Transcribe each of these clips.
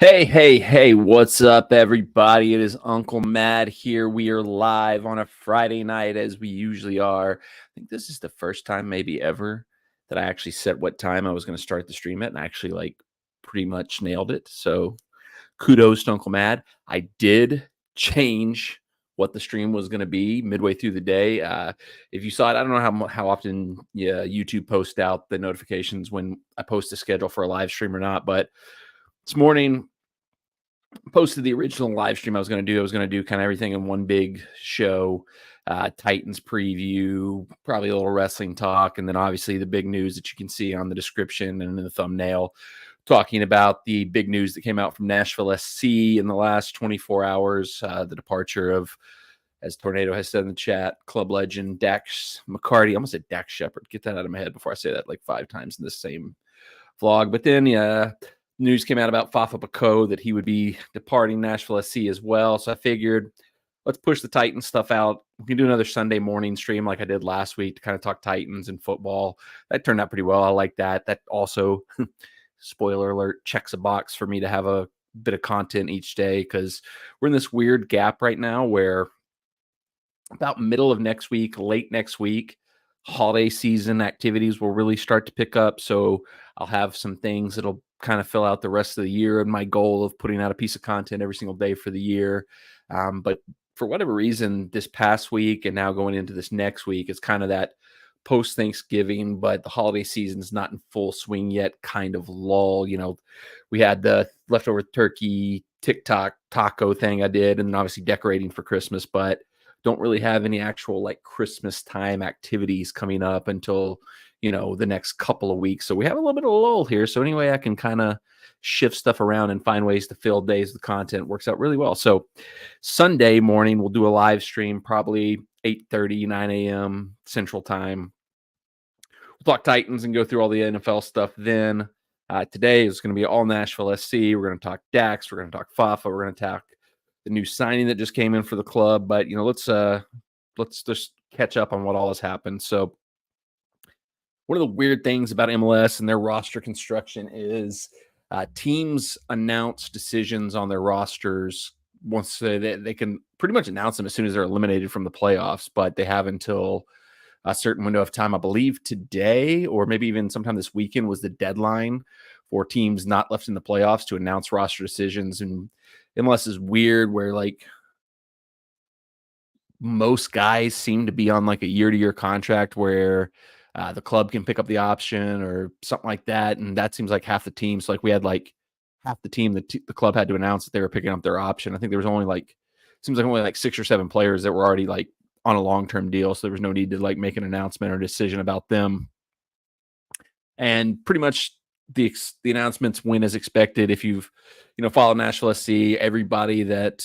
Hey, what's up, everybody? It is Uncle Mad here. We are live on a Friday night as we usually are. I think this is the first time, maybe ever, that I actually set what time I was going to start the stream at, and I actually pretty much nailed it. So kudos to Uncle Mad. I did change what the stream was going to be midway through the day. If you saw it, I don't know how often YouTube posts out the notifications when I post a schedule for a live stream or not, but this morning posted the original live stream I was going to do. I was going to do kind of everything in one big show, Titans preview, probably a little wrestling talk, and then obviously the big news that you can see on the description and in the thumbnail, talking about the big news that came out from Nashville SC in the last 24 hours, the departure of, as Tornado has said in the chat, club legend Dax McCarty. I almost said Dax Shepard. Get that out of my head before I say that like 5 times in the same vlog. But then, news came out about Fafa Picault that he would be departing Nashville SC as well. So I figured, let's push the Titans stuff out. We can do another Sunday morning stream like I did last week to kind of talk Titans and football. That turned out pretty well. I like that. That also, spoiler alert, checks a box for me to have a bit of content each day, because we're in this weird gap right now where about middle of next week, late next week, holiday season activities will really start to pick up. So I'll have some things that'll kind of fill out the rest of the year, and my goal of putting out a piece of content every single day for the year. But for whatever reason, this past week and now going into this next week, it's kind of that post Thanksgiving, but the holiday season's not in full swing yet, kind of lull. We had the leftover turkey TikTok taco thing I did, and obviously decorating for Christmas, but don't really have any actual like Christmas time activities coming up until, the next couple of weeks. So we have a little bit of a lull here. So anyway, I can kind of shift stuff around and find ways to fill days with content. Works out really well. So Sunday morning, we'll do a live stream, probably 8:30, 9 a.m. Central Time. We'll talk Titans and go through all the NFL stuff then. Today is going to be all Nashville SC. We're going to talk Dax. We're going to talk Fafa. We're going to talk the new signing that just came in for the club. But, let's just catch up on what all has happened. So one of the weird things about MLS and their roster construction is teams announce decisions on their rosters once they can pretty much announce them as soon as they're eliminated from the playoffs, but they have until a certain window of time. I believe today, or maybe even sometime this weekend, was the deadline for teams not left in the playoffs to announce roster decisions. And MLS is weird where most guys seem to be on like a year-to-year contract where the club can pick up the option or something like that. And that seems like half the teams. So we had half the team that the club had to announce that they were picking up their option. I think there was only seems like only 6 or 7 players that were already on a long-term deal. So there was no need to make an announcement or decision about them. And pretty much the announcements went as expected. If you've, followed Nashville SC, everybody that,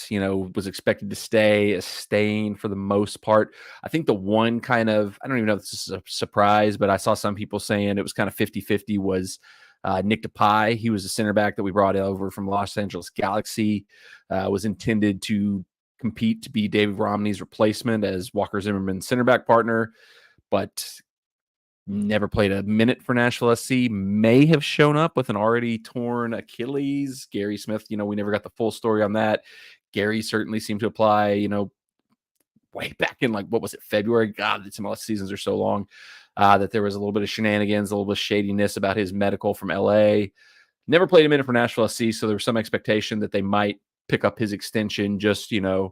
was expected to stay is staying for the most part. I think the one I don't even know if this is a surprise, but I saw some people saying it was kind of 50-50 was Nick DePae. He was a center back that we brought over from Los Angeles Galaxy, was intended to compete to be David Romney's replacement as Walker Zimmerman's center back partner, but never played a minute for Nashville SC, may have shown up with an already torn Achilles. Gary Smith, we never got the full story on that. Gary certainly seemed to apply, way back in what was it, February? God, the MLS seasons are so long, that there was a little bit of shenanigans, a little bit of shadiness about his medical from LA. Never played a minute for Nashville SC, so there was some expectation that they might pick up his extension just, because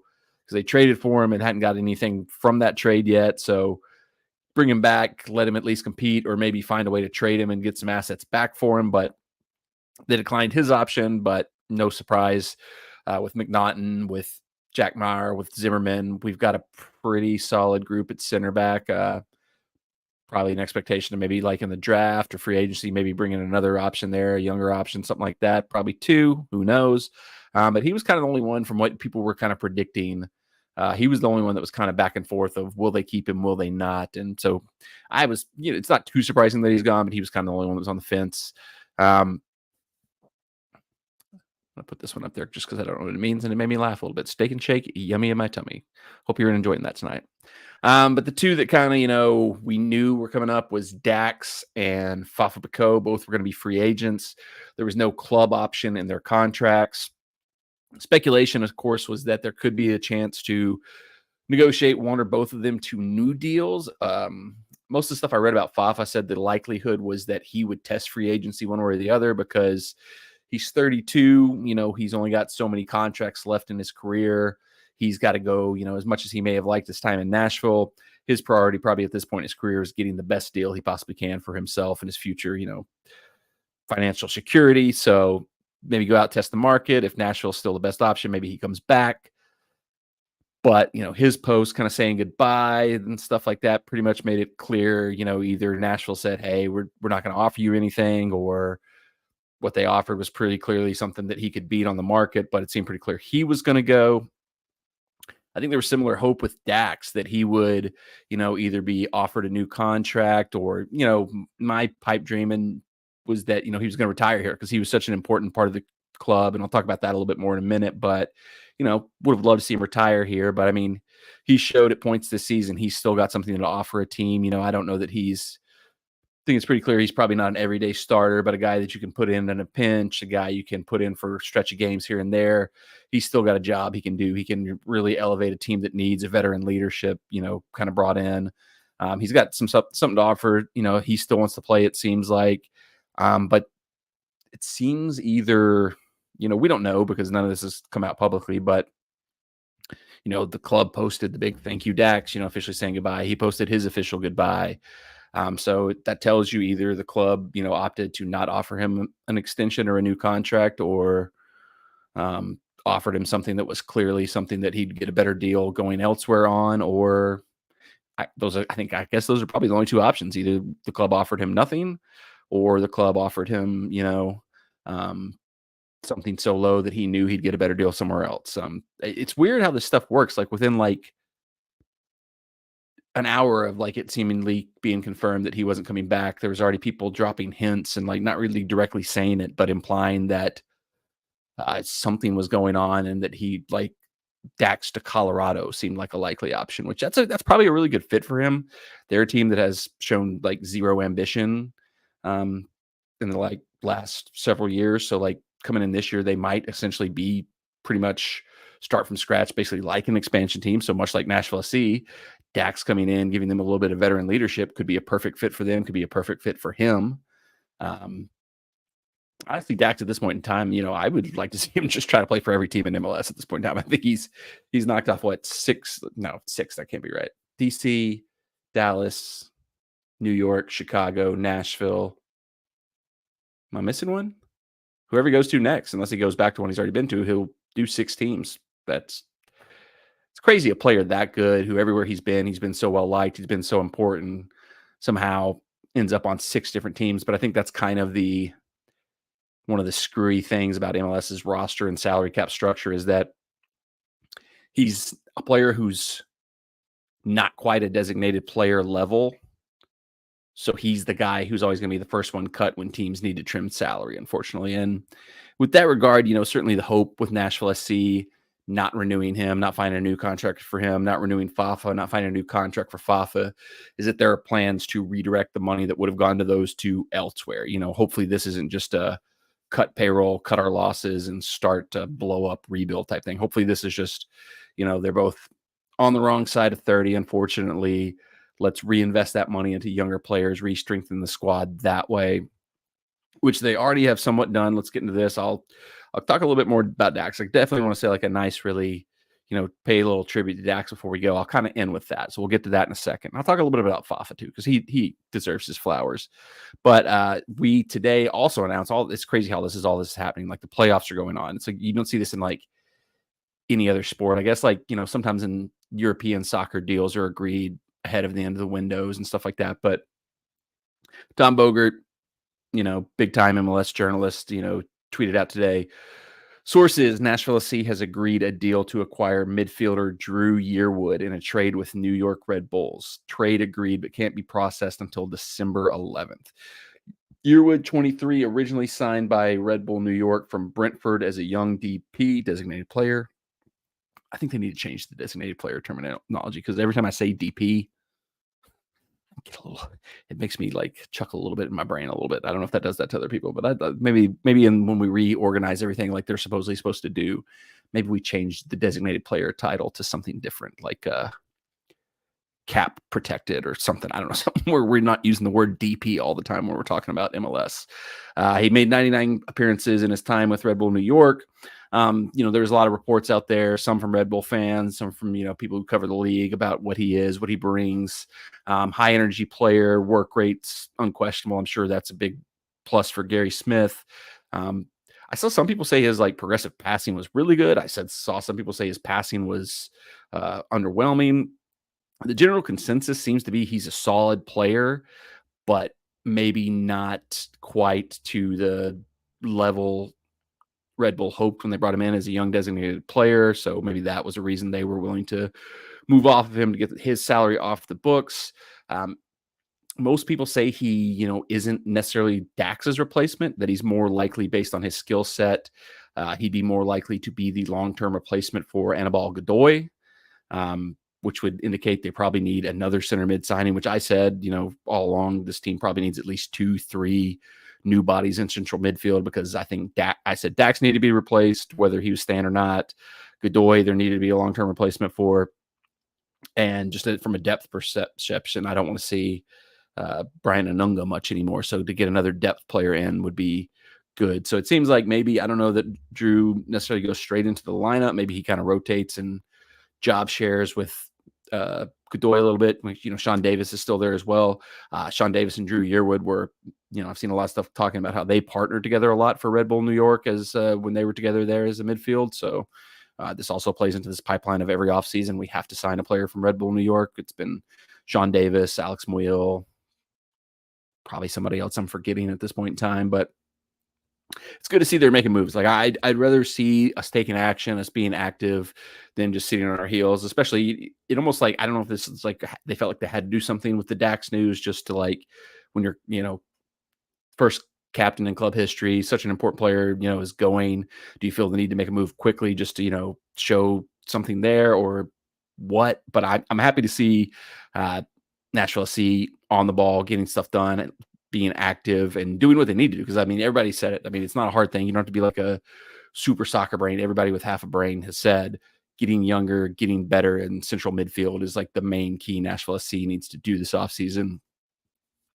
they traded for him and hadn't got anything from that trade yet. So bring him back, let him at least compete, or maybe find a way to trade him and get some assets back for him. But they declined his option, but no surprise with McNaughton, with Jack Meyer, with Zimmerman. We've got a pretty solid group at center back. Probably an expectation of maybe in the draft or free agency, maybe bringing another option there, a younger option, something like that. Probably 2, who knows? But he was kind of the only one from what people were kind of predicting. He was the only one that was kind of back and forth of will they keep him, will they not? And so I was, it's not too surprising that he's gone, but he was kind of the only one that was on the fence. I'm going to put this one up there just because I don't know what it means, and it made me laugh a little bit. Steak and shake, yummy in my tummy. Hope you're enjoying that tonight. But the two that kind of, we knew were coming up was Dax and Fafa Picault. Both were going to be free agents. There was no club option in their contracts. Speculation, of course, was that there could be a chance to negotiate one or both of them to new deals. Most of the stuff I read about Fafa said the likelihood was that he would test free agency one way or the other because he's 32. He's only got so many contracts left in his career. He's got to go, as much as he may have liked his time in Nashville, his priority probably at this point in his career is getting the best deal he possibly can for himself and his future, financial security. So maybe go out, test the market. If Nashville's still the best option, maybe he comes back. But, his post kind of saying goodbye and stuff like that pretty much made it clear, either Nashville said, hey, we're not going to offer you anything, or what they offered was pretty clearly something that he could beat on the market, but it seemed pretty clear he was going to go. I think there was similar hope with Dax that he would, either be offered a new contract or, my pipe dreaming was that, he was going to retire here because he was such an important part of the club. And I'll talk about that a little bit more in a minute, but, would have loved to see him retire here. But I mean, he showed at points this season, he's still got something to offer a team. I don't know that I think it's pretty clear he's probably not an everyday starter, but a guy that you can put in a pinch, a guy you can put in for a stretch of games here and there. He's still got a job he can do. He can really elevate a team that needs a veteran leadership, kind of brought in. He's got something to offer. He still wants to play, it seems like. But it seems either, we don't know because none of this has come out publicly, but the club posted the big thank you, Dax, officially saying goodbye. He posted his official goodbye. So that tells you either the club, opted to not offer him an extension or a new contract, or offered him something that was clearly something that he'd get a better deal going elsewhere on, or I guess those are probably the only two options. Either the club offered him nothing, or the club offered him, something so low that he knew he'd get a better deal somewhere else. It's weird how this stuff works. Like within an hour of it seemingly being confirmed that he wasn't coming back, there was already people dropping hints and not really directly saying it, but implying that something was going on and that he Dax to Colorado seemed like a likely option, which that's probably a really good fit for him. They're a team that has shown zero ambition in the last several years. So coming in this year, they might essentially be pretty much start from scratch, basically like an expansion team. So much like Nashville SC, Dax coming in, giving them a little bit of veteran leadership could be a perfect fit for them, could be a perfect fit for him. I think Dax at this point in time, I would like to see him just try to play for every team in MLS at this point in time. I think he's knocked off six, that can't be right. DC, Dallas, New York, Chicago, Nashville. Am I missing one? Whoever he goes to next, unless he goes back to one he's already been to, he'll do 6 teams. It's crazy. A player that good, who everywhere he's been so well liked, he's been so important, somehow ends up on 6 different teams. But I think that's kind of one of the screwy things about MLS's roster and salary cap structure is that he's a player who's not quite a designated player level. So he's the guy who's always going to be the first one cut when teams need to trim salary, unfortunately. And with that regard, certainly the hope with Nashville SC not renewing him, not finding a new contract for him, not renewing Fafa, not finding a new contract for Fafa, is that there are plans to redirect the money that would have gone to those two elsewhere. Hopefully this isn't just a cut payroll, cut our losses, and start to blow up rebuild type thing. Hopefully this is just, they're both on the wrong side of 30, unfortunately. Let's reinvest that money into younger players, re-strengthen the squad that way, which they already have somewhat done. Let's get into this. I'll talk a little bit more about Dax. I definitely want to say a nice, really, pay a little tribute to Dax before we go. I'll kind of end with that. So we'll get to that in a second. I'll talk a little bit about Fafa too, because he deserves his flowers. But we today also announced it's crazy how this is happening. The playoffs are going on. It's you don't see this in any other sport. I guess sometimes in European soccer deals are agreed ahead of the end of the windows and stuff like that. But Tom Bogert, big time MLS journalist, tweeted out today, sources, Nashville SC has agreed a deal to acquire midfielder Drew Yearwood in a trade with New York Red Bulls. Trade agreed, but can't be processed until December 11th. Yearwood, 23, originally signed by Red Bull New York from Brentford as a young DP, designated player. I think they need to change the designated player terminology, because every time I say DP, it makes me like chuckle a little bit in my brain a little bit. I don't know if that does that to other people, but maybe when we reorganize everything like they're supposedly supposed to do, maybe we change the designated player title to something different, like cap protected or something. I don't know, something where we're not using the word DP all the time when we're talking about MLS. He made 99 appearances in his time with Red Bull New York. There's a lot of reports out there, some from Red Bull fans, some from, people who cover the league, about what he is, what he brings. High energy player, work rates, unquestionable. I'm sure that's a big plus for Gary Smith. I saw some people say his progressive passing was really good. Saw some people say his passing was underwhelming. The general consensus seems to be he's a solid player, but maybe not quite to the level Red Bull hoped when they brought him in as a young designated player. So maybe that was a reason they were willing to move off of him to get his salary off the books. Most people say he, isn't necessarily Dax's replacement, that he's more likely, based on his skill set, he'd be more likely to be the long-term replacement for Anibal Godoy, which would indicate they probably need another center mid signing, which I said, all along, this team probably needs at least 2-3 new bodies in central midfield, because I think I said Dax needed to be replaced, whether he was staying or not. Godoy, there needed to be a long-term replacement for. And just from a depth perception, I don't want to see Brian Anunga much anymore. So to get another depth player in would be good. So it seems like maybe, I don't know that Drew necessarily goes straight into the lineup. Maybe he kind of rotates and job shares with Godoy a little bit. Sean Davis is still there as well. Sean Davis and Drew Yearwood were, I've seen a lot of stuff talking about how they partnered together a lot for Red Bull New York as when they were together there as a midfield. So this also plays into this pipeline of every offseason we have to sign a player from Red Bull New York. It's been Sean Davis, Alex Muyl, probably somebody else I'm forgetting at this point in time, but it's good to see they're making moves. I'd rather see us taking action, us being active, than just sitting on our heels. Especially, it almost I don't know if this is they felt like they had to do something with the Dax news, just to when you're first captain in club history, such an important player, is going. Do you feel the need to make a move quickly just to show something there, or what? But I'm happy to see Nashville SC on the ball, getting stuff done, and being active and doing what they need to do. Because everybody said it. It's not a hard thing. You don't have to be like a super soccer brain. Everybody with half a brain has said getting younger, getting better in central midfield is the main key Nashville SC needs to do this offseason.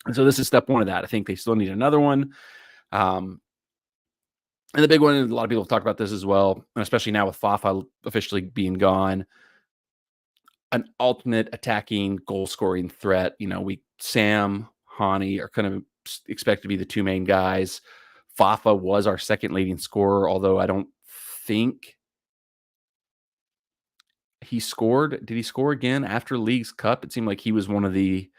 And so this is step one of that. I think they still need another one. And the big one, a lot of people have talked about this as well, and especially now with Fafa officially being gone, an alternate attacking goal scoring threat. Sam, Hani are kind of expect to be the two main guys. Fafa was our second leading scorer, although I don't think he scored. Did he score again after League's Cup? It seemed like he was one of the,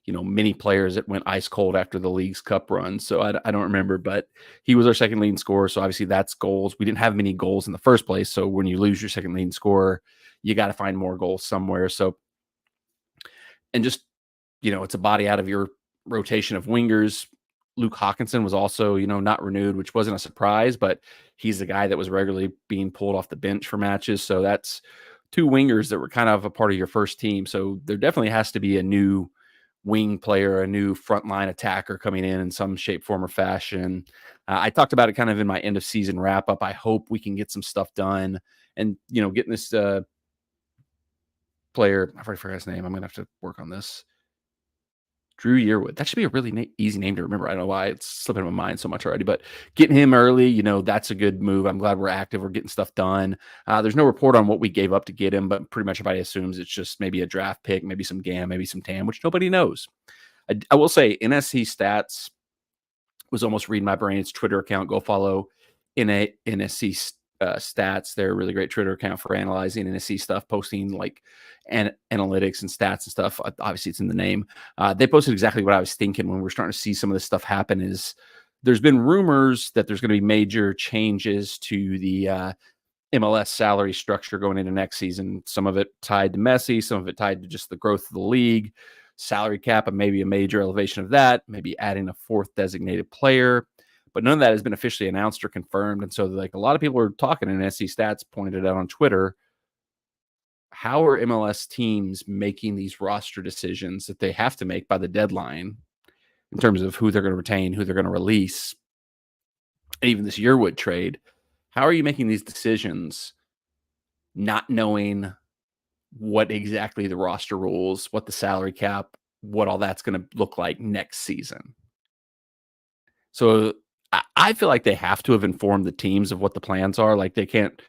many players that went ice cold after the League's Cup run. So I don't remember, but he was our second leading scorer. So obviously that's goals. We didn't have many goals in the first place. So when you lose your second leading scorer, you got to find more goals somewhere. So, and just, it's a body out of your rotation of wingers. Luke Hawkinson was also, not renewed, which wasn't a surprise, but he's the guy that was regularly being pulled off the bench for matches. So that's two wingers that were kind of a part of your first team. So there definitely has to be a new wing player, a new frontline attacker coming in some shape, form, or fashion. I talked about it kind of in my end of season wrap up. I hope we can get some stuff done, and getting this player, I've already forgot his name. I'm gonna have to work on this. Drew Yearwood. That should be a really easy name to remember. I don't know why it's slipping my mind so much already, but getting him early, that's a good move. I'm glad we're active. We're getting stuff done. There's no report on what we gave up to get him, but pretty much everybody assumes it's just maybe a draft pick, maybe some GAM, maybe some TAM, which nobody knows. I will say NSC Stats was almost reading my brain. It's Twitter account. Go follow NSC Stats. They're a really great Twitter account for analyzing NSC stuff, posting analytics and stats and stuff. Obviously, it's in the name. They posted exactly what I was thinking when we're starting to see some of this stuff happen. Is there's been rumors that there's going to be major changes to the MLS salary structure going into next season. Some of it tied to Messi, some of it tied to just the growth of the league, salary cap, and maybe a major elevation of that, maybe adding a fourth designated player. But none of that has been officially announced or confirmed. And so a lot of people are talking, and SC Stats pointed it out on Twitter. how are MLS teams making these roster decisions that they have to make by the deadline in terms of who they're going to retain, who they're going to release, even this Yearwood trade? How are you making these decisions not knowing what exactly the roster rules, what the salary cap, what all that's going to look like next season? So I feel like they have to have informed the teams of what the plans are. Like, they can't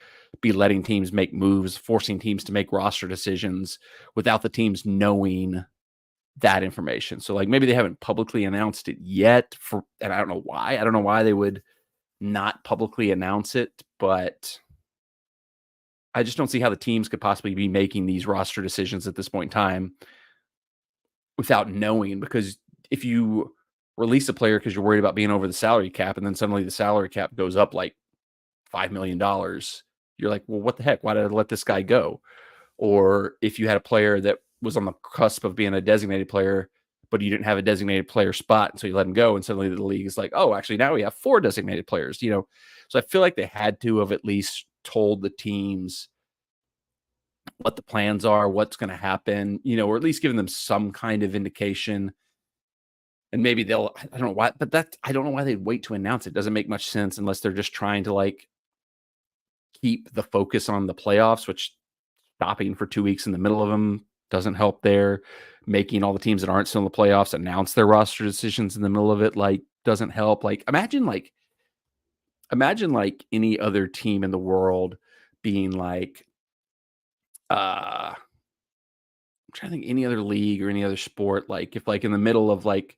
be letting teams make moves, forcing teams to make roster decisions without the teams knowing that information. So, like, maybe they haven't publicly announced it yet, and I don't know why. I don't know why they would not publicly announce it, but I just don't see how the teams could possibly be making these roster decisions at this point in time without knowing. Because if you release a player because you're worried about being over the salary cap, and then suddenly the salary cap goes up like $5 million, you're like, well, what the heck? Why did I let this guy go? Or if you had a player that was on the cusp of being a designated player, but you didn't have a designated player spot, so you let him go, and suddenly the league is like, oh, actually now we have 4 designated players, you know? So I feel like they had to have at least told the teams what the plans are, what's going to happen, you know, or at least giving them some kind of indication. And maybe they'll, I don't know why, but I don't know why they'd wait to announce it. Doesn't make much sense unless they're just trying to like keep the focus on the playoffs, which stopping for 2 weeks in the middle of them doesn't help there. Making all the teams that aren't still in the playoffs announce their roster decisions in the middle of it, like, doesn't help. Like, imagine like any other team in the world being like, I'm trying to think any other league or any other sport, like if like in the middle of like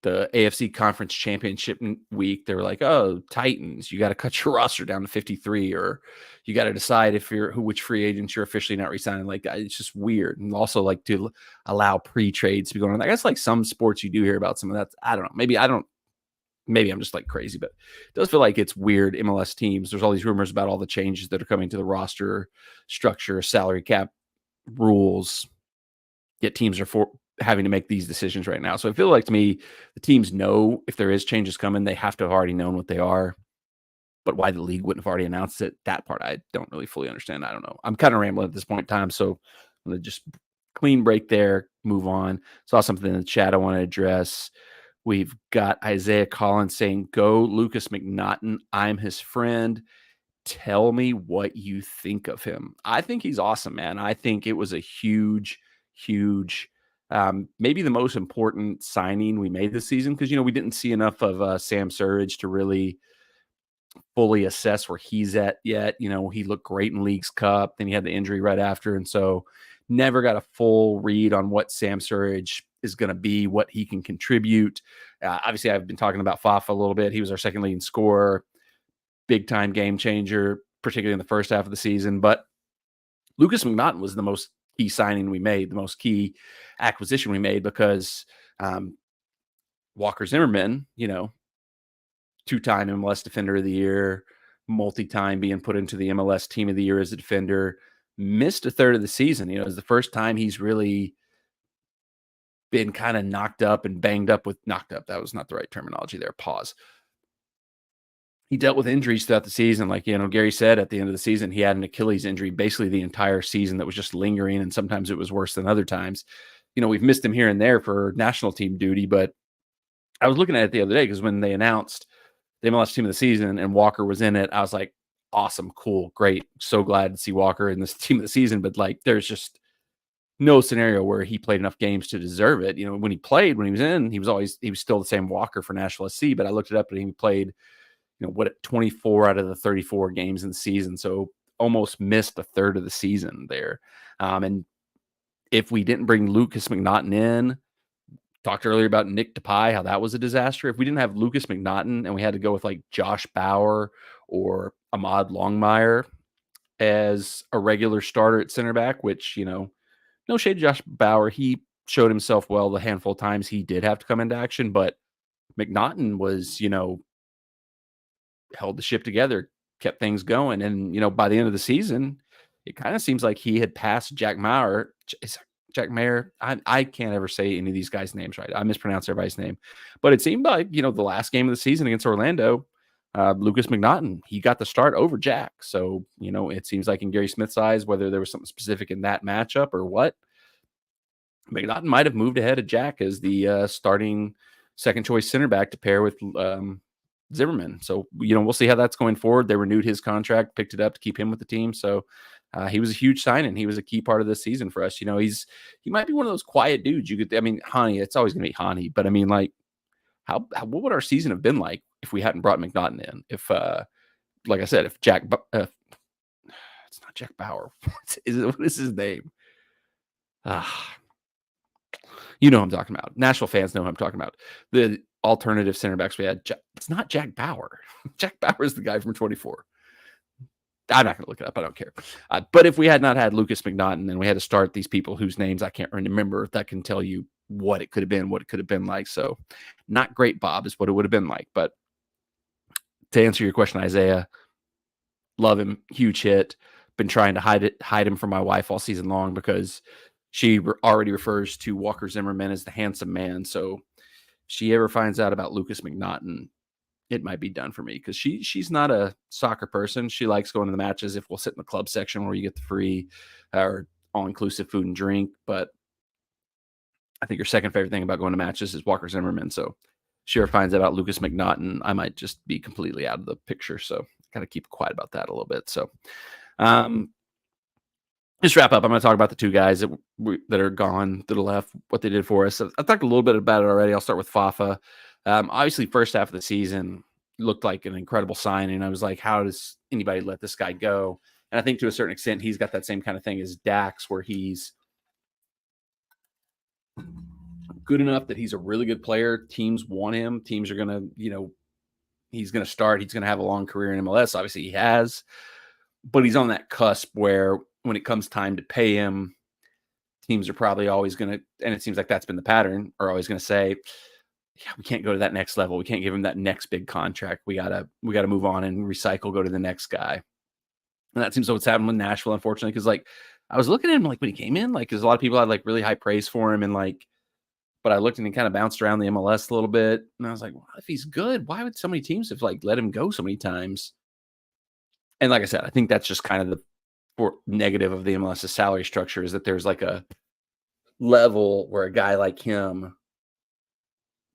the AFC Conference Championship week, they were like, "Oh, Titans, you got to cut your roster down to 53, or you got to decide if you're which free agents you're officially not resigning." Like, it's just weird, and also like to allow pre-trades to be going on. I guess like some sports you do hear about some of that. I don't know. Maybe I'm just like crazy, but it does feel like it's weird. MLS teams. There's all these rumors about all the changes that are coming to the roster structure, salary cap rules. Yet teams are having to make these decisions right now. So I feel like, to me, the teams know if there is changes coming, they have to have already known what they are. But why the league wouldn't have already announced it, that part I don't really fully understand. I don't know. I'm kind of rambling at this point in time, so I'm going to just clean break there, move on. Saw something in the chat I want to address. We've got Isaiah Collins saying, "Go Lucas McNaughton. I'm his friend. Tell me what you think of him." I think he's awesome, man. I think it was a huge, maybe the most important signing we made this season, because, you know, we didn't see enough of Sam Surridge to really fully assess where he's at yet. You know, he looked great in Leagues Cup, then he had the injury right after, and so never got a full read on what Sam Surridge is going to be, what he can contribute. Obviously, I've been talking about Fafa a little bit. He was our second leading scorer, big time game changer, particularly in the first half of the season. But Lucas McNaughton was the most key signing we made, the most key acquisition we made, because Walker Zimmerman, you know, 2-time MLS Defender of the Year, multi-time being put into the MLS Team of the Year as a defender, missed a third of the season. You know, it was the first time he's really been kind of knocked up and banged up with knocked up. That was not the right terminology there. Pause. He dealt with injuries throughout the season. Like, you know, Gary said at the end of the season, he had an Achilles injury basically the entire season that was just lingering, and sometimes it was worse than other times. You know, we've missed him here and there for national team duty, but I was looking at it the other day because when they announced the MLS Team of the Season and Walker was in it, I was like, awesome, cool, great. So glad to see Walker in this Team of the Season, but like, there's just no scenario where he played enough games to deserve it. You know, when he played, when he was in, he was still the same Walker for Nashville SC, but I looked it up and he played, you know, 24 out of the 34 games in the season. So almost missed a third of the season there. And if we didn't bring Lucas McNaughton in, talked earlier about Nick Depay, how that was a disaster. If we didn't have Lucas McNaughton and we had to go with like Josh Bauer or Ahmad Longmire as a regular starter at center back, which, you know, no shade to Josh Bauer. He showed himself well the handful of times he did have to come into action, but McNaughton was, you know, held the ship together, kept things going. And, you know, by the end of the season, it kind of seems like he had passed Jack Mayer. I can't ever say any of these guys' names right. I mispronounce everybody's name. But it seemed like, you know, the last game of the season against Orlando, Lucas McNaughton, he got the start over Jack. So, it seems like in Gary Smith's eyes, whether there was something specific in that matchup or what, McNaughton might have moved ahead of Jack as the starting second choice center back to pair with Zimmerman. So, we'll see how that's going forward. They renewed his contract, picked it up to keep him with the team. So he was a huge signing. He was a key part of this season for us. He might be one of those quiet dudes. Hani, it's always going to be Hani, but what would our season have been like if we hadn't brought McNaughton in? If, like I said, if it's not Jack Bauer. What is his name? You know who I'm talking about. Nashville fans know who I'm talking about. The alternative center backs we had. It's not Jack Bauer. Jack Bauer is the guy from 24. I'm not going to look it up. I don't care. But if we had not had Lucas McNaughton and we had to start these people whose names I can't remember, that can tell you what it could have been, what it could have been like. So not great, Bob, is what it would have been like. But to answer your question, Isaiah, love him. Huge hit. Been trying to hide him from my wife all season long because she already refers to Walker Zimmerman as the handsome man. So if she ever finds out about Lucas McNaughton, it might be done for me because she's not a soccer person. She likes going to the matches if we'll sit in the club section where you get the free or all-inclusive food and drink. But I think her second favorite thing about going to matches is Walker Zimmerman. So if she ever finds out about Lucas McNaughton, I might just be completely out of the picture. So got to keep quiet about that a little bit. So just wrap up. I'm going to talk about the two guys that are gone to the left, what they did for us. I talked a little bit about it already. I'll start with Fafa. Obviously, first half of the season looked like an incredible signing. I was like, how does anybody let this guy go? And I think to a certain extent, he's got that same kind of thing as Dax, where he's good enough that he's a really good player. Teams want him. Teams are going to, he's going to start. He's going to have a long career in MLS. Obviously, he has. But he's on that cusp where when it comes time to pay him, teams are probably always going to, and it seems like that's been the pattern, are always going to say, yeah, we can't go to that next level. We can't give him that next big contract. We gotta move on and recycle, go to the next guy. And that seems what's happened with Nashville, unfortunately, because I was looking at him when he came in, because a lot of people had really high praise for him, and but I looked and he kind of bounced around the MLS a little bit, and I was like, well, if he's good, why would so many teams have let him go so many times? And like I said, I think that's just kind of the negative of the MLS's salary structure, is that there's a level where a guy like him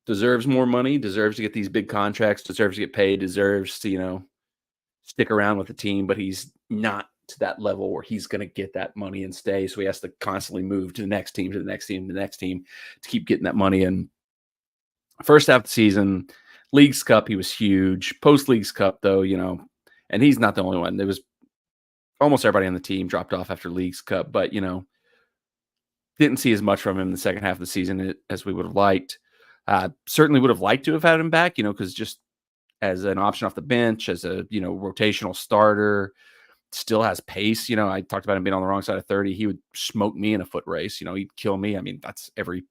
deserves more money, deserves to get these big contracts, deserves to get paid, deserves to, stick around with the team, but he's not to that level where he's going to get that money and stay. So he has to constantly move to the next team, to the next team, to the next team to keep getting that money. And first half of the season, Leagues Cup, he was huge. Post Leagues Cup, though, and he's not the only one. There was almost everybody on the team dropped off after Leagues Cup, but, didn't see as much from him in the second half of the season as we would have liked. Certainly would have liked to have had him back, because just as an option off the bench, as a, rotational starter, still has pace. I talked about him being on the wrong side of 30. He would smoke me in a foot race. He'd kill me. That's every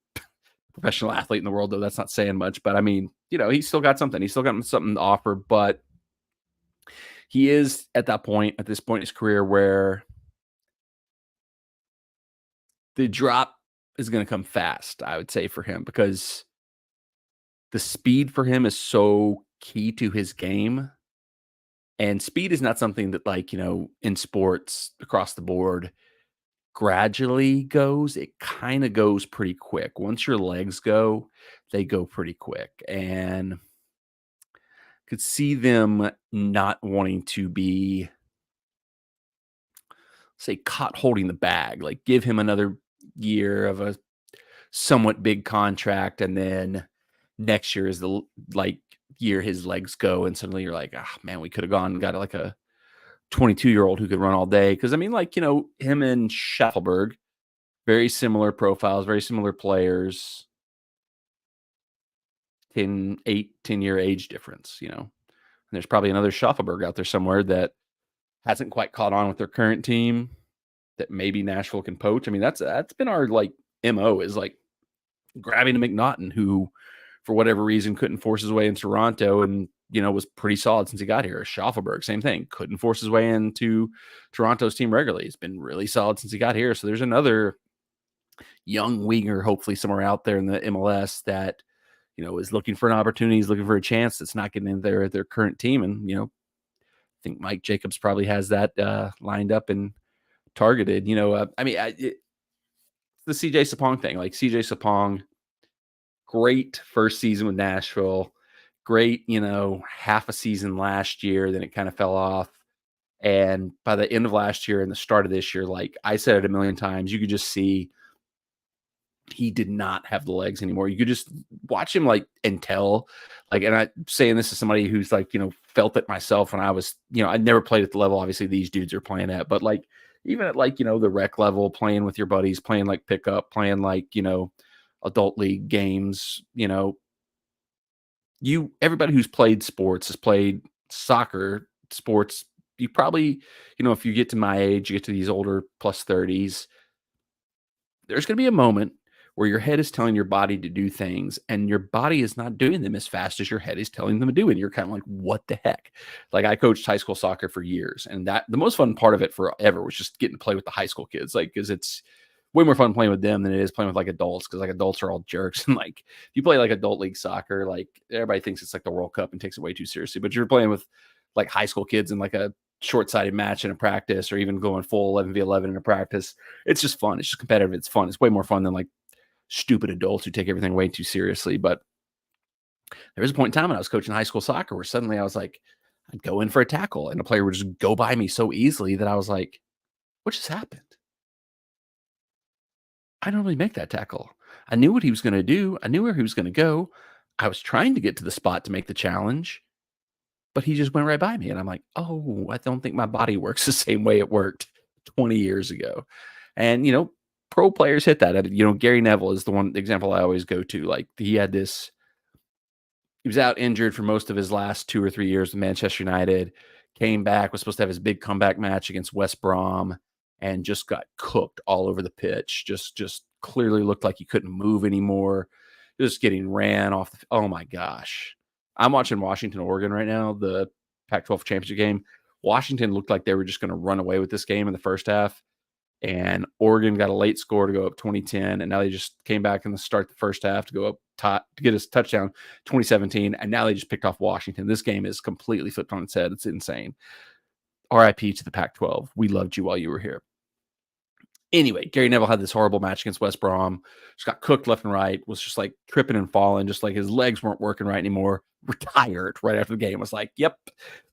professional athlete in the world, though. That's not saying much, but he's still got something. He's still got something to offer, but he is at this point in his career where the drop is going to come fast, I would say, for him, because the speed for him is so key to his game. And speed is not something that, in sports across the board gradually goes. It kind of goes pretty quick. Once your legs go, they go pretty quick. And could see them not wanting to be, say, caught holding the bag. Give him another year of a somewhat big contract, and then next year is the year his legs go, and suddenly you're like, man, we could have gone and got a 22-year-old who could run all day. Because him and Schaffelberg, very similar profiles, very similar players, 10-year age difference. And there's probably another Schaffelberg out there somewhere that hasn't quite caught on with their current team that maybe Nashville can poach. That's been our MO, is grabbing a McNaughton who, for whatever reason, couldn't force his way in Toronto and, was pretty solid since he got here. Schaffelberg, same thing. Couldn't force his way into Toronto's team regularly. He's been really solid since he got here. So there's another young winger, hopefully somewhere out there in the MLS that, is looking for an opportunity, he's looking for a chance that's not getting in their current team. And, I think Mike Jacobs probably has that lined up and targeted. It's the CJ Sapong thing. Like CJ Sapong, great first season with Nashville, great, half a season last year, then it kind of fell off. And by the end of last year and the start of this year, like I said it a million times, you could just see he did not have the legs anymore. You could just watch him and tell, and I'm saying this as somebody who's felt it myself when I was, I never played at the level obviously these dudes are playing at, but even at the rec level, playing with your buddies, playing pickup, playing adult league games, everybody who's played sports has played soccer sports. You probably, if you get to my age, you get to these older plus 30s, there's going to be a moment where your head is telling your body to do things and your body is not doing them as fast as your head is telling them to do. And you're kind of like, what the heck? Like I coached high school soccer for years, and that the most fun part of it forever was just getting to play with the high school kids. Cause it's way more fun playing with them than it is playing with adults. Cause adults are all jerks. And if you play adult league soccer, everybody thinks it's the World Cup and takes it way too seriously, but you're playing with high school kids in a short-sighted match in a practice, or even going full 11v11 in a practice. It's just fun. It's just competitive. It's fun. It's way more fun than stupid adults who take everything way too seriously. But there was a point in time when I was coaching high school soccer where suddenly I was I'd go in for a tackle and a player would just go by me so easily that I was like, what just happened? I don't really make that tackle. I knew what he was going to do. I knew where he was going to go. I was trying to get to the spot to make the challenge, but he just went right by me. And I'm like, oh, I don't think my body works the same way it worked 20 years ago. And, pro players hit that. Gary Neville is the one example I always go to. He was out injured for most of his last 2 or 3 years with Manchester United, came back, was supposed to have his big comeback match against West Brom, and just got cooked all over the pitch. Just clearly looked like he couldn't move anymore. Just getting ran off. Oh my gosh. I'm watching Washington, Oregon right now, the Pac-12 championship game. Washington looked like they were just going to run away with this game in the first half. And Oregon got a late score to go up 2010, and now they just came back in the start the first half to go up to get a touchdown 2017, and now they just picked off Washington. This game is completely flipped on its head. It's insane. RIP to the Pac-12. We loved you while you were here. Anyway, Gary Neville had this horrible match against West Brom. Just got cooked left and right, was just tripping and falling, just his legs weren't working right anymore. Retired right after the game. Was yep,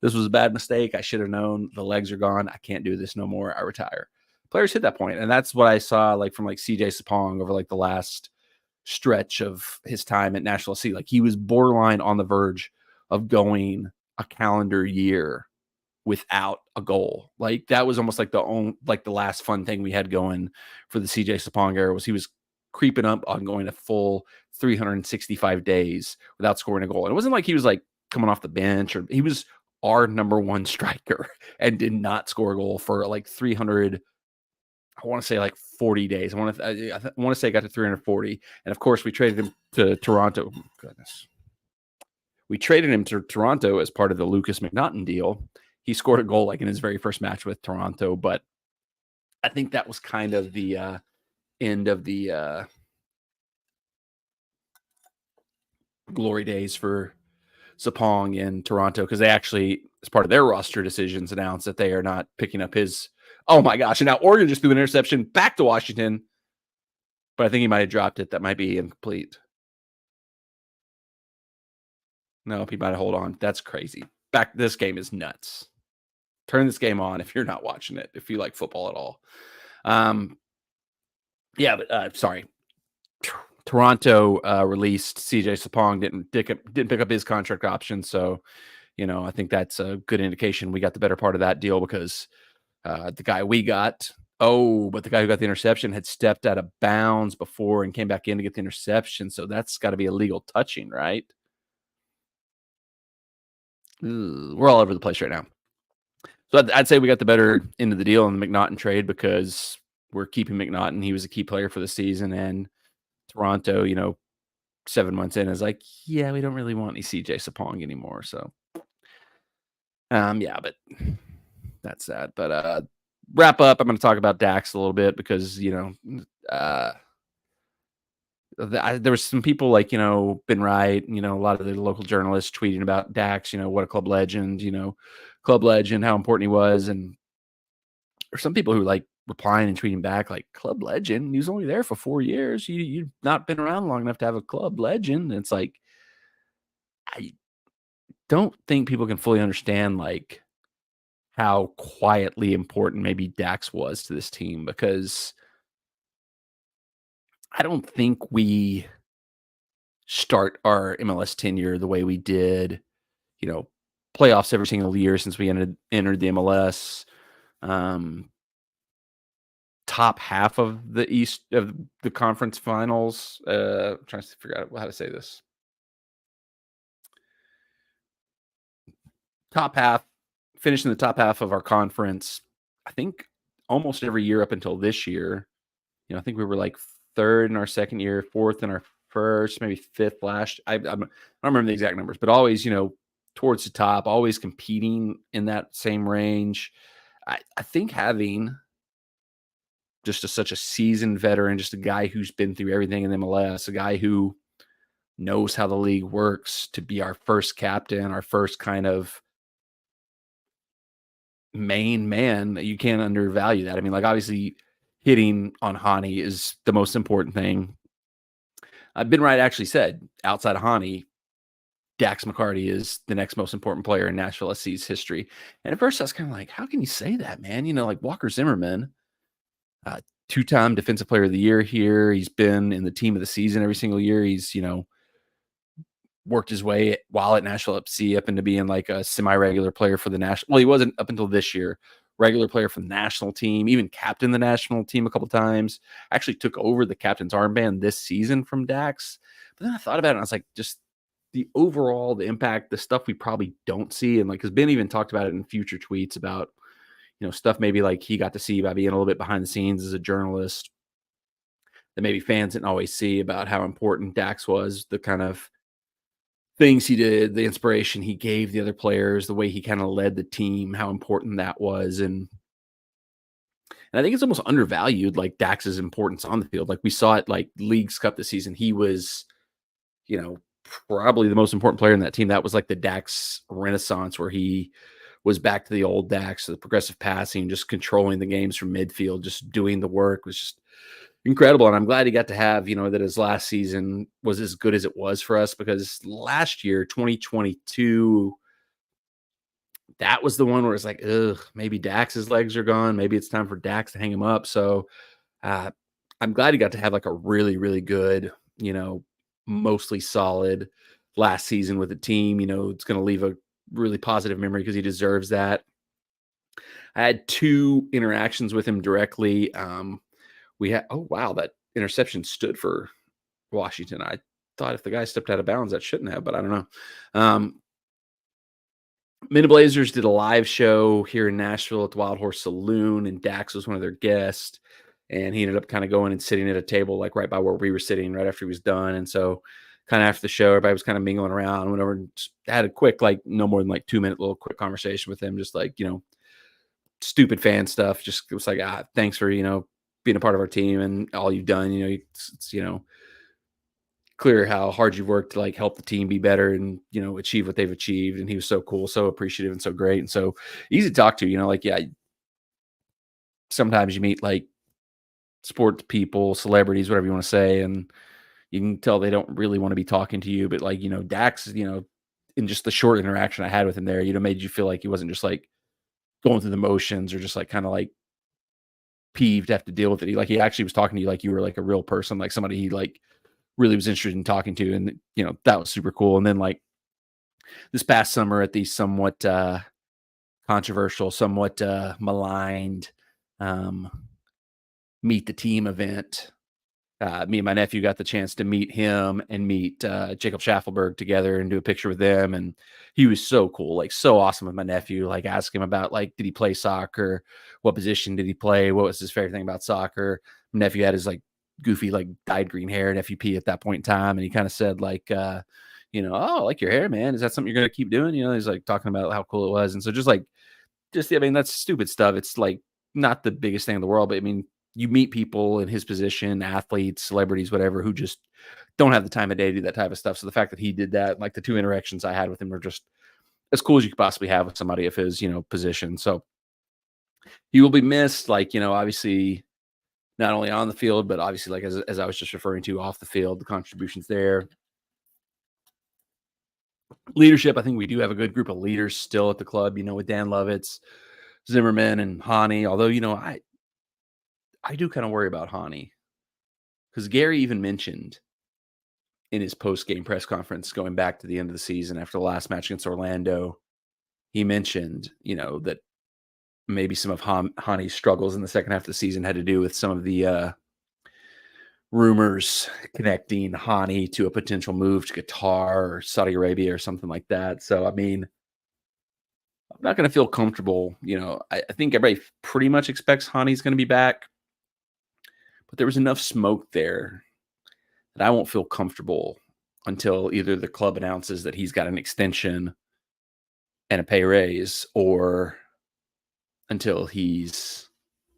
this was a bad mistake. I should have known. The legs are gone. I can't do this no more. I retire. Players hit that point, and that's what I saw from CJ Sapong over the last stretch of his time at Nashville SC. He was borderline on the verge of going a calendar year without a goal. That was almost the last fun thing we had going for the CJ Sapong era was he was creeping up on going a full 365 days without scoring a goal. And it wasn't he was coming off the bench, or he was our number one striker and did not score a goal for 300. I want to say 40 days. I want to say it got to 340. And of course we traded him to Toronto. Oh, goodness. We traded him to Toronto as part of the Lucas McNaughton deal. He scored a goal in his very first match with Toronto, but I think that was kind of the end of the glory days for Sapong in Toronto, because they actually, as part of their roster decisions, announced that they are not picking up his. Oh my gosh! And now Oregon just threw an interception back to Washington, but I think he might have dropped it. That might be incomplete. No, he might have hold on. That's crazy. This game is nuts. Turn this game on if you're not watching it, if you like football at all. Sorry. Toronto released CJ Sapong, didn't pick up his contract option. So, I think that's a good indication we got the better part of that deal, because the guy we got, but the guy who got the interception had stepped out of bounds before and came back in to get the interception. So that's got to be illegal touching, right? We're all over the place right now. So I'd say we got the better end of the deal in the McNaughton trade, because we're keeping McNaughton. He was a key player for the season, and Toronto, 7 months in is yeah, we don't really want any CJ Sapong anymore. So, but that's that. But wrap up. I'm going to talk about Dax a little bit, because there was some people like, Ben Wright, a lot of the local journalists tweeting about Dax, what a club legend, how important he was. And there's some people who like replying and tweeting back like club legend. He was only there for 4 years. You've not been around long enough to have a club legend. And it's like, I don't think people can fully understand like how quietly important maybe Dax was to this team, because I don't think we start our MLS tenure the way we did, you know, playoffs every single year since we entered the MLS. Um, Top half of the East of the conference finals. I'm trying to figure out how to say this. Top half, finishing the top half of our conference. I think almost every year up until this year. I think we were like third in our second year, fourth in our first, maybe fifth last. I don't remember the exact numbers, but always, towards the top, always competing in that same range. I think having just such a seasoned veteran, just a guy who's been through everything in MLS, a guy who knows how the league works, to be our first captain, our first kind of main man, you can't undervalue that. I mean, like, obviously hitting on Hani is the most important thing. Ben Wright actually said, outside of Hani, Dax McCarty is the next most important player in Nashville SC's history. And at first I was kind of like, how can you say that, man? Like Walker Zimmerman, two-time defensive player of the year here. He's been in the team of the season every single year. He's, worked his way while at Nashville FC up into being like a semi-regular player for the national. Well, he wasn't up until this year. Regular player for the national team, even captained the national team a couple times. Actually took over the captain's armband this season from Dax. But then I thought about it and I was like, just the overall, the impact, the stuff we probably don't see. And like, because Ben even talked about it in future tweets about, stuff maybe like he got to see by being a little bit behind the scenes as a journalist that maybe fans didn't always see, about how important Dax was, the kind of things he did, the inspiration he gave the other players, the way he kind of led the team, how important that was. And I think it's almost undervalued, like Dax's importance on the field. Like we saw it like Leagues Cup this season. He was, probably the most important player in that team. That was like the Dax renaissance, where he was back to the old Dax, the progressive passing, just controlling the games from midfield, just doing the work, was just incredible. And I'm glad he got to have, that his last season was as good as it was for us, because last year, 2022, that was the one where it's like, ugh, maybe Dax's legs are gone. Maybe it's time for Dax to hang him up. So I'm glad he got to have like a really, really good, mostly solid last season with the team. It's going to leave a really positive memory because he deserves that. I had 2 interactions with him directly. We had, oh, wow, that interception stood for Washington. I thought if the guy stepped out of bounds, that shouldn't have, but I don't know. Men in Blazers did a live show here in Nashville at the Wild Horse Saloon, and Dax was one of their guests. And he ended up kind of going and sitting at a table like right by where we were sitting right after he was done. And so kind of after the show, everybody was kind of mingling around, went over and had a quick, like no more than like 2-minute little quick conversation with him, just like, stupid fan stuff. Just it was like, thanks for, being a part of our team and all you've done. It's clear how hard you've worked to like help the team be better and, achieve what they've achieved. And he was so cool, so appreciative, and so great. And so easy to talk to, like, yeah, sometimes you meet like sports people, celebrities, whatever you want to say, and you can tell they don't really want to be talking to you. But like, Dax, in just the short interaction I had with him there, made you feel like he wasn't just like going through the motions or just like kind of like peeved to have to deal with it. He actually was talking to you like you were like a real person, like somebody he like really was interested in talking to. And, that was super cool. And then like this past summer at the somewhat controversial, somewhat maligned Meet the Team event, me and my nephew got the chance to meet him and meet Jacob Schaffelberg together and do a picture with them. And he was so cool, like so awesome with my nephew. Like ask him about like, did he play soccer? What position did he play? What was his favorite thing about soccer? My nephew had his like goofy, like dyed green hair at FUP at that point in time. And he kind of said like, oh, I like your hair, man. Is that something you're going to keep doing? He's like talking about how cool it was. And so I mean, that's stupid stuff. It's like not the biggest thing in the world, but I mean, you meet people in his position, athletes, celebrities, whatever, who just don't have the time of day to do that type of stuff. So the fact that he did that, like the 2 interactions I had with him were just as cool as you could possibly have with somebody of his, position. So he will be missed, like, obviously not only on the field, but obviously, like, as I was just referring to, off the field, the contributions there. Leadership, I think we do have a good group of leaders still at the club, with Dan Lovitz, Zimmerman, and Hani. Although, I do kind of worry about Hani because Gary even mentioned in his post-game press conference going back to the end of the season after the last match against Orlando, he mentioned, that maybe some of Hani's struggles in the second half of the season had to do with some of the rumors connecting Hani to a potential move to Qatar or Saudi Arabia or something like that. So, I mean, I'm not going to feel comfortable. I think everybody pretty much expects Hani's going to be back, but there was enough smoke there that I won't feel comfortable until either the club announces that he's got an extension and a pay raise, or until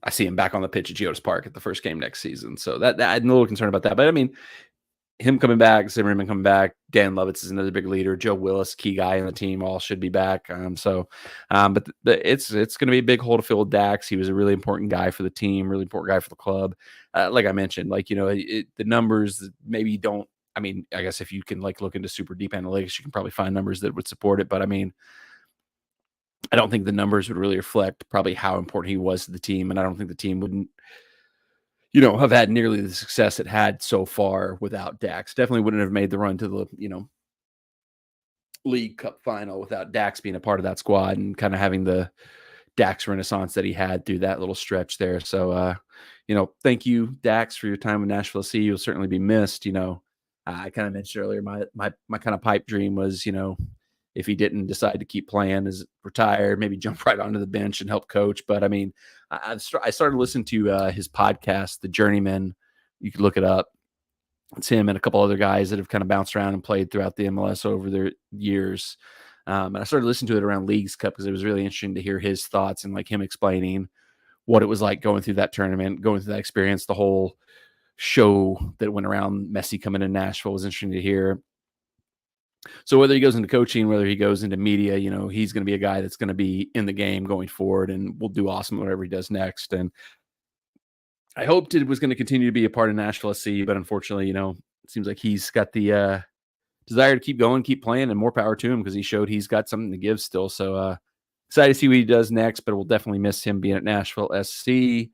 I see him back on the pitch at Geodis Park at the first game next season. So that I'm a little concerned about that. But I mean, him coming back, Zimmerman coming back, Dan Lovitz is another big leader, Joe Willis, key guy in the team, all should be back. But it's going to be a big hole to fill with Dax. He was a really important guy for the team, really important guy for the club. Like I mentioned, like, the numbers maybe don't. I mean, I guess if you can look into super deep analytics, you can probably find numbers that would support it. But I mean, I don't think the numbers would really reflect probably how important he was to the team, and I don't think the team wouldn't, have had nearly the success it had so far without Dax. Definitely wouldn't have made the run to the, League Cup final without Dax being a part of that squad and kind of having the Dax renaissance that he had through that little stretch there. So, thank you, Dax, for your time with Nashville SC. You'll certainly be missed. I kind of mentioned earlier, my kind of pipe dream was, if he didn't decide to keep playing, is retire, maybe jump right onto the bench and help coach. But I mean, I started listening to his podcast, The Journeyman. You could look it up. It's him and a couple other guys that have kind of bounced around and played throughout the MLS over their years. And I started listening to it around Leagues Cup because it was really interesting to hear his thoughts and like him explaining what it was like going through that tournament, going through that experience. The whole show that went around Messi coming to Nashville was interesting to hear. So whether he goes into coaching, whether he goes into media, he's going to be a guy that's going to be in the game going forward and will do awesome whatever he does next. And I hoped it was going to continue to be a part of Nashville SC, but unfortunately, it seems like he's got the desire to keep going, keep playing, and more power to him because he showed he's got something to give still. So excited to see what he does next, but we'll definitely miss him being at Nashville SC.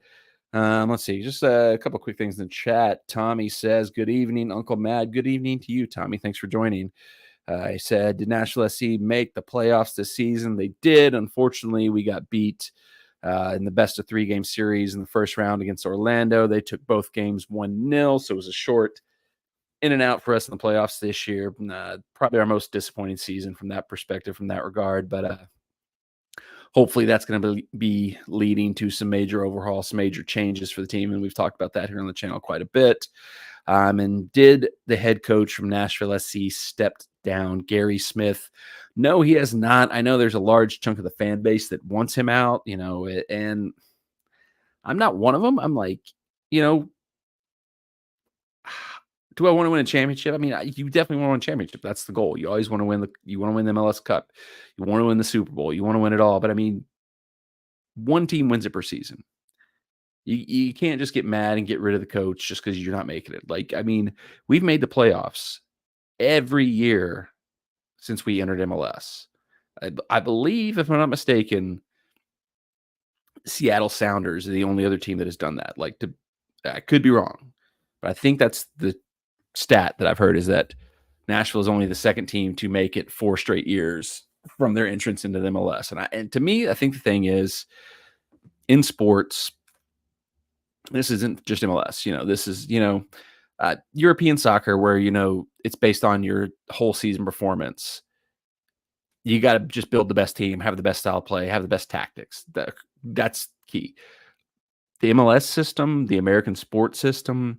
Let's see, just a couple quick things in the chat. Tommy says, good evening, Uncle Mad. Good evening to you, Tommy. Thanks for joining. I said, did Nashville SC make the playoffs this season? They did. Unfortunately, we got beat in the best of 3-game series in the first round against Orlando. They took both games 1-0, so it was a short in and out for us in the playoffs this year. Probably our most disappointing season from that perspective, from that regard. But hopefully that's going to be leading to some major overhaul, some major changes for the team. And we've talked about that here on the channel quite a bit. And did the head coach from Nashville SC stepped down, Gary Smith? No, he has not. I know there's a large chunk of the fan base that wants him out, and I'm not one of them. I'm like, do I want to win a championship? I mean, you definitely want to win a championship. That's the goal. You always want to win the MLS Cup. You want to win the Super Bowl. You want to win it all. But I mean, one team wins it per season. You can't just get mad and get rid of the coach just because you're not making it. Like, I mean, we've made the playoffs every year since we entered MLS. I believe, if I'm not mistaken, Seattle Sounders are the only other team that has done that. I could be wrong, but I think that's the stat that I've heard, is that Nashville is only the second team to make it 4 straight years from their entrance into the MLS. And to me, I think the thing is, in sports, this isn't just MLS. This is, European soccer, where, it's based on your whole season performance. You got to just build the best team, have the best style of play, have the best tactics. That's key. The MLS system, the American sports system,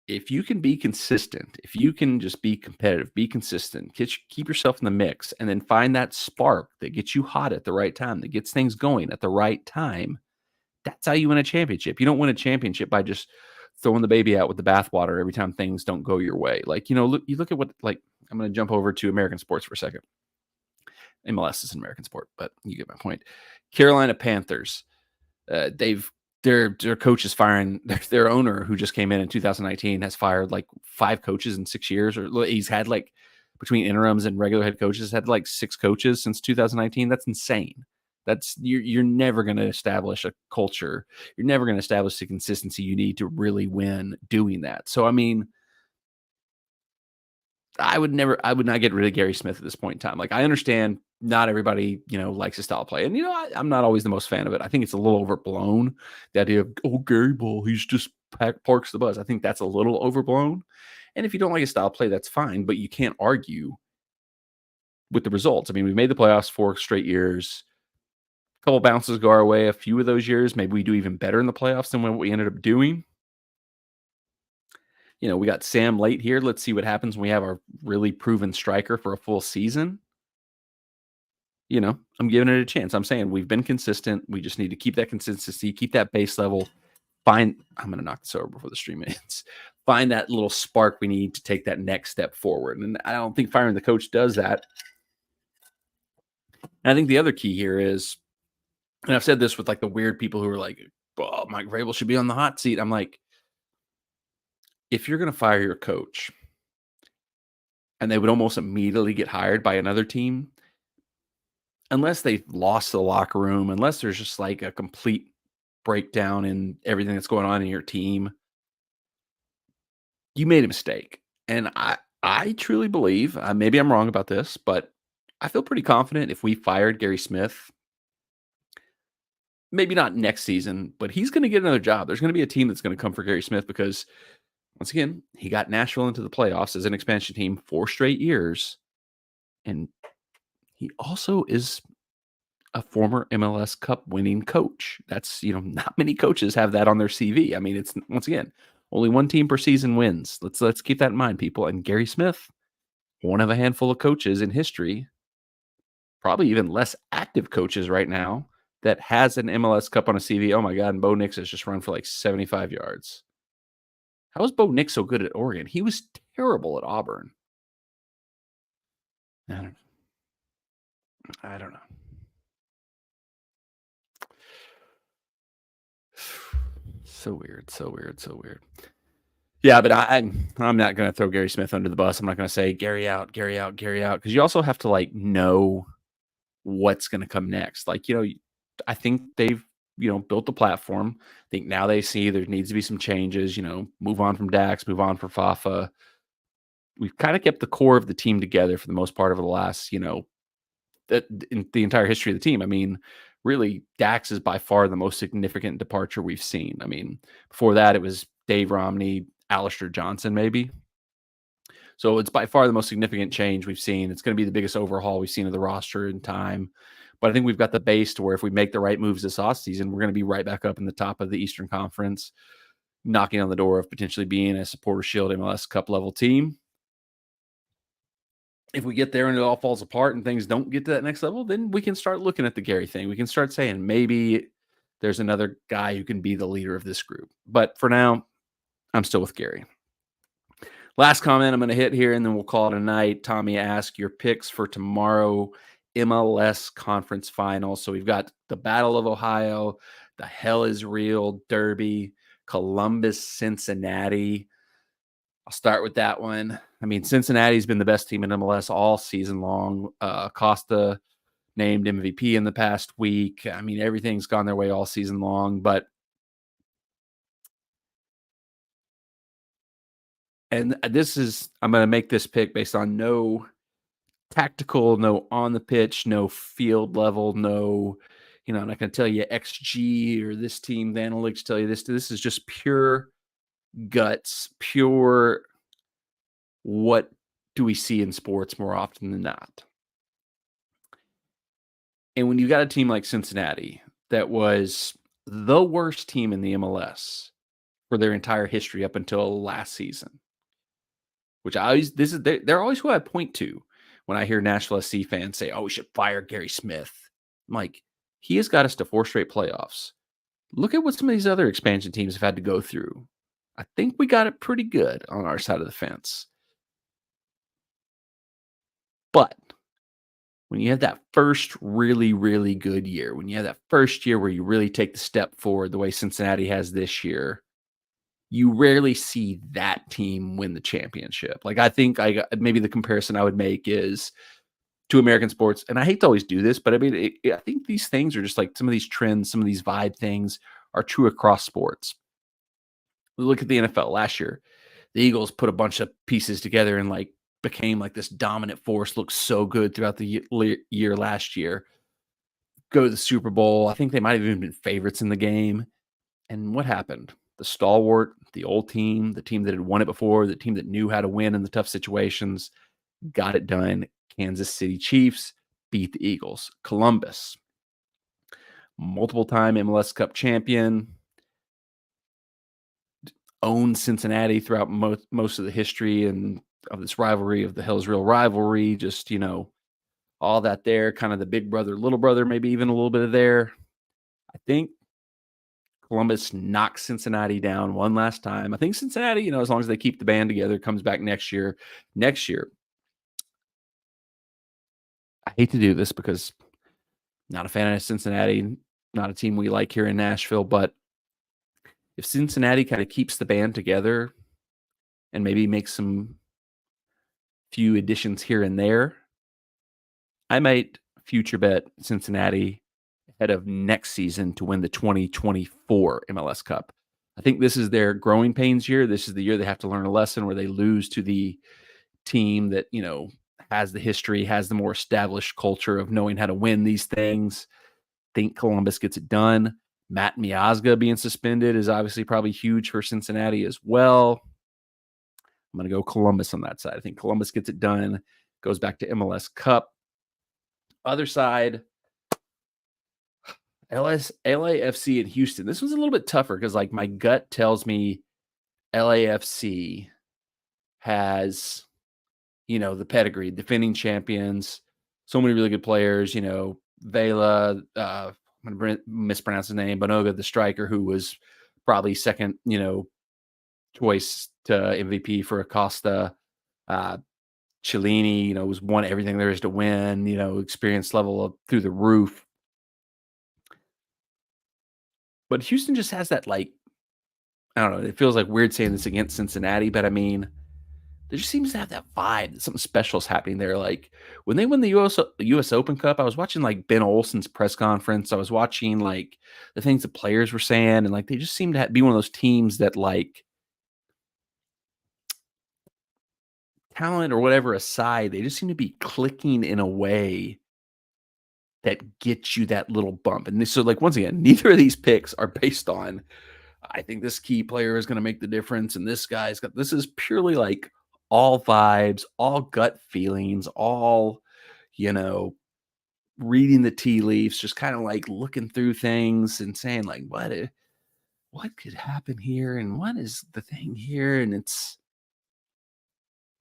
if you can be consistent, if you can just be competitive, be consistent, keep yourself in the mix, and then find that spark that gets you hot at the right time, that gets things going at the right time, That's how you win a championship. You don't win a championship by just throwing the baby out with the bathwater every time things don't go your way. Like, you look at what, like, I'm going to jump over to American sports for a second. MLS is an American sport, but you get my point. Carolina Panthers, they've their coach is firing their owner, who just came in 2019, has fired like 5 coaches in 6 years, or he's had, like, between interims and regular head coaches, had like 6 coaches since 2019. That's insane. That's you're never going to establish a culture. You're never going to establish the consistency you need to really win doing that. So I mean, I would not get rid of Gary Smith at this point in time. Like, I understand not everybody, likes his style of play. And, I'm not always the most fan of it. I think it's a little overblown. The idea of, oh, Gary Ball, he's just parks the bus. I think that's a little overblown. And if you don't like his style of play, that's fine. But you can't argue with the results. I mean, we've made the playoffs 4 straight years. A couple bounces go our way a few of those years. Maybe we do even better in the playoffs than what we ended up doing. We got Sam late here. Let's see what happens when we have our really proven striker for a full season. I'm giving it a chance. I'm saying we've been consistent. We just need to keep that consistency, keep that base level. I'm going to knock this over before the stream ends. Find that little spark we need to take that next step forward. And I don't think firing the coach does that. And I think the other key here is, and I've said this with like the weird people who are like, oh, Mike Vrabel should be on the hot seat. I'm like, if you're going to fire your coach and they would almost immediately get hired by another team, unless they've lost the locker room, unless there's just like a complete breakdown in everything that's going on in your team, you made a mistake. And I truly believe, maybe I'm wrong about this, but I feel pretty confident if we fired Gary Smith, maybe not next season, but he's going to get another job. There's going to be a team that's going to come for Gary Smith because, once again, he got Nashville into the playoffs as an expansion team 4 straight years. And he also is a former MLS Cup winning coach. That's, not many coaches have that on their CV. I mean, it's, once again, only one team per season wins. Let's keep that in mind, people. And Gary Smith, one of a handful of coaches in history, probably even less active coaches right now, that has an MLS Cup on a CV. Oh my God, and Bo Nix has just run for like 75 yards. How was Bo Nix so good at Oregon? He was terrible at Auburn. I don't know. So weird. Yeah, but I'm not going to throw Gary Smith under the bus. I'm not going to say Gary out, because you also have to like know what's going to come next. Like, I think they've, built the platform. I think now they see there needs to be some changes, move on from Dax, move on for Fafa. We've kind of kept the core of the team together for the most part over the last, in the entire history of the team. I mean, really, Dax is by far the most significant departure we've seen. I mean, before that, it was Dave Romney, Alistair Johnson, maybe. So it's by far the most significant change we've seen. It's going to be the biggest overhaul we've seen of the roster in time. But I think we've got the base to where if we make the right moves this offseason, we're going to be right back up in the top of the Eastern Conference, knocking on the door of potentially being a Supporter Shield MLS Cup level team. If we get there and it all falls apart and things don't get to that next level, then we can start looking at the Gary thing. We can start saying maybe there's another guy who can be the leader of this group. But for now, I'm still with Gary. Last comment I'm going to hit here, and then we'll call it a night. Tommy asked your picks for tomorrow MLS conference final. So we've got the Battle of Ohio, the Hell is Real Derby, Columbus, Cincinnati. I'll start with that one. I mean, Cincinnati's been the best team in MLS all season long. Costa named MVP in the past week. I mean, everything's gone their way all season long. And this is, I'm going to make this pick based on no tactical, no on the pitch, no field level, no, I'm not going to tell you XG or this team, the analytics tell you this. This is just pure guts, pure what do we see in sports more often than not. And when you got a team like Cincinnati that was the worst team in the MLS for their entire history up until last season, which they're always who I point to when I hear Nashville SC fans say, oh, we should fire Gary Smith. I'm like, he has got us to 4 straight playoffs. look at what some of these other expansion teams have had to go through. I think we got it pretty good on our side of the fence. But when you have that first really, really good year, when you have that first year where you really take the step forward the way Cincinnati has this year, you rarely see that team win the championship. Like, I think maybe the comparison I would make is to American sports, and I hate to always do this, but I mean, I think these things are just like some of these trends, some of these vibe things are true across sports. We look at the NFL last year. The Eagles put a bunch of pieces together and like became like this dominant force, looked so good throughout the year last year. Go to the Super Bowl. I think they might have even been favorites in the game. And what happened? The stalwart, the old team, the team that had won it before, the team that knew how to win in the tough situations, got it done. Kansas City Chiefs beat the Eagles. Columbus, multiple time MLS Cup champion, owned Cincinnati throughout most of the history and of this rivalry of the Hell's Real rivalry. Just, all that there, kind of the big brother, little brother, maybe even a little bit of there. I think Columbus knocks Cincinnati down one last time. I think Cincinnati, as long as they keep the band together, comes back next year. Next year, I hate to do this because not a fan of Cincinnati, not a team we like here in Nashville, but if Cincinnati kind of keeps the band together and maybe makes some few additions here and there, I might future bet Cincinnati ahead of next season to win the 2024 MLS Cup. I think this is their growing pains year. This is the year they have to learn a lesson where they lose to the team that, has the history, has the more established culture of knowing how to win these things. Think Columbus gets it done. Matt Miazga being suspended is obviously probably huge for Cincinnati as well. I'm going to go Columbus on that side. I think Columbus gets it done, goes back to MLS Cup. Other side, LAFC and Houston. This was a little bit tougher because, like, my gut tells me LAFC has, the pedigree, defending champions, so many really good players. Vela, I'm going to mispronounce his name, Bonoga, the striker, who was probably second, choice to MVP for Acosta. Cellini, was won everything there is to win, experience level up through the roof. But Houston just has that, like, I don't know, it feels like weird saying this against Cincinnati, but I mean, there just seems to have that vibe that something special is happening there. Like when they win the US Open Cup, I was watching like Ben Olsen's press conference. I was watching like the things the players were saying, and like they just seem to be one of those teams that, like, talent or whatever aside, they just seem to be clicking in a way that gets you that little bump. And so, like, once again, neither of these picks are based on, I think this key player is going to make the difference. And this is purely like all vibes, all gut feelings, all, you know, reading the tea leaves, just kind of like looking through things and saying, like, what could happen here? And what is the thing here? And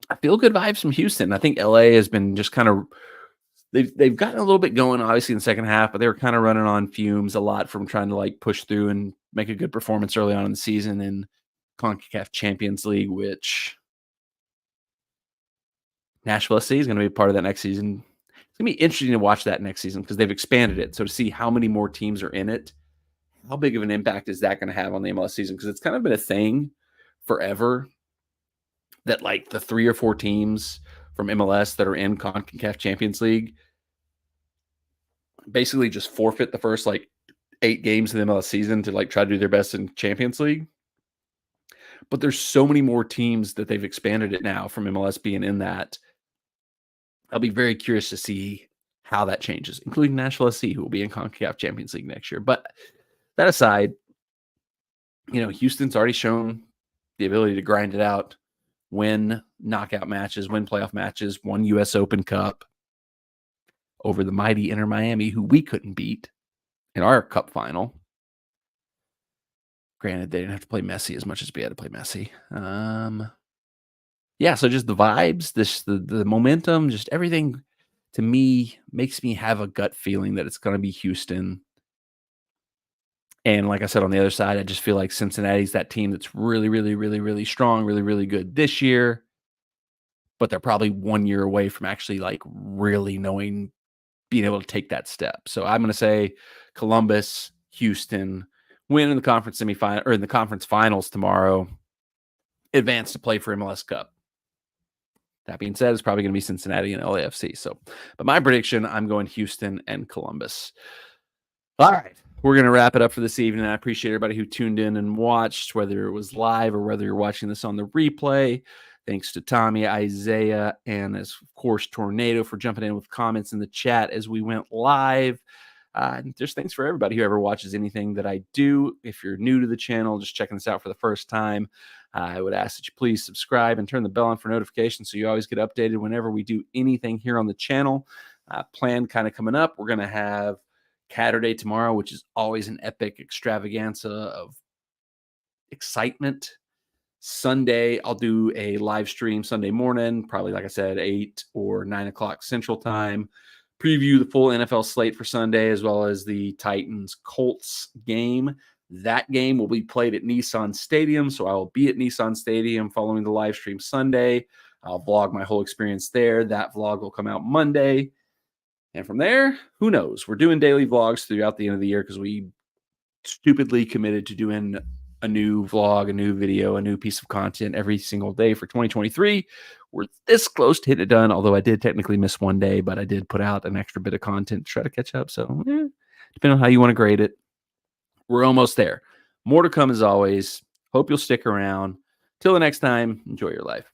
I feel good vibes from Houston. I think LA has been just kind of, they've gotten a little bit going, obviously, in the second half, but they were kind of running on fumes a lot from trying to like push through and make a good performance early on in the season in CONCACAF Champions League, which Nashville SC is going to be a part of that next season. It's going to be interesting to watch that next season because they've expanded it. So to see how many more teams are in it, how big of an impact is that going to have on the MLS season? Because it's kind of been a thing forever that like the 3 or 4 teams from MLS that are in CONCACAF Champions League basically just forfeit the first like 8 games of the MLS season to like try to do their best in Champions League. But there's so many more teams that they've expanded it now from MLS being in that. I'll be very curious to see how that changes, including Nashville SC, who will be in CONCACAF Champions League next year. But that aside, Houston's already shown the ability to grind it out, win knockout matches, win playoff matches, won US Open Cup over the mighty Inter Miami, who we couldn't beat in our cup final. Granted, they didn't have to play Messi as much as we had to play Messi. Yeah, so just the vibes, the momentum, just everything to me makes me have a gut feeling that it's going to be Houston. And like I said, on the other side, I just feel like Cincinnati's that team that's really, really, really, really strong, really, really good this year, but they're probably 1 year away from actually like really knowing, being able to take that step. So I'm going to say Columbus, Houston, win in the conference semifinal or in the conference finals tomorrow, advance to play for MLS Cup. That being said, it's probably going to be Cincinnati and LAFC. So, but my prediction, I'm going Houston and Columbus. All right. We're going to wrap it up for this evening. I appreciate everybody who tuned in and watched, whether it was live or whether you're watching this on the replay. Thanks to Tommy, Isaiah, and of course, Tornado for jumping in with comments in the chat as we went live. There's thanks for everybody who ever watches anything that I do. If you're new to the channel, just checking this out for the first time, I would ask that you please subscribe and turn the bell on for notifications so you always get updated whenever we do anything here on the channel. Plan kind of coming up. We're going to have Catterday tomorrow, which is always an epic extravaganza of excitement. Sunday, I'll do a live stream Sunday morning, probably, like I said, 8 or 9 o'clock Central Time. Preview the full NFL slate for Sunday, as well as the Titans-Colts game. That game will be played at Nissan Stadium, so I will be at Nissan Stadium following the live stream Sunday. I'll vlog my whole experience there. That vlog will come out Monday. And from there, who knows? We're doing daily vlogs throughout the end of the year because we stupidly committed to doing a new vlog, a new video, a new piece of content every single day for 2023. We're this close to hitting it done, although I did technically miss one day, but I did put out an extra bit of content to try to catch up. So, depending on how you want to grade it, we're almost there. More to come as always. Hope you'll stick around. Till the next time, enjoy your life.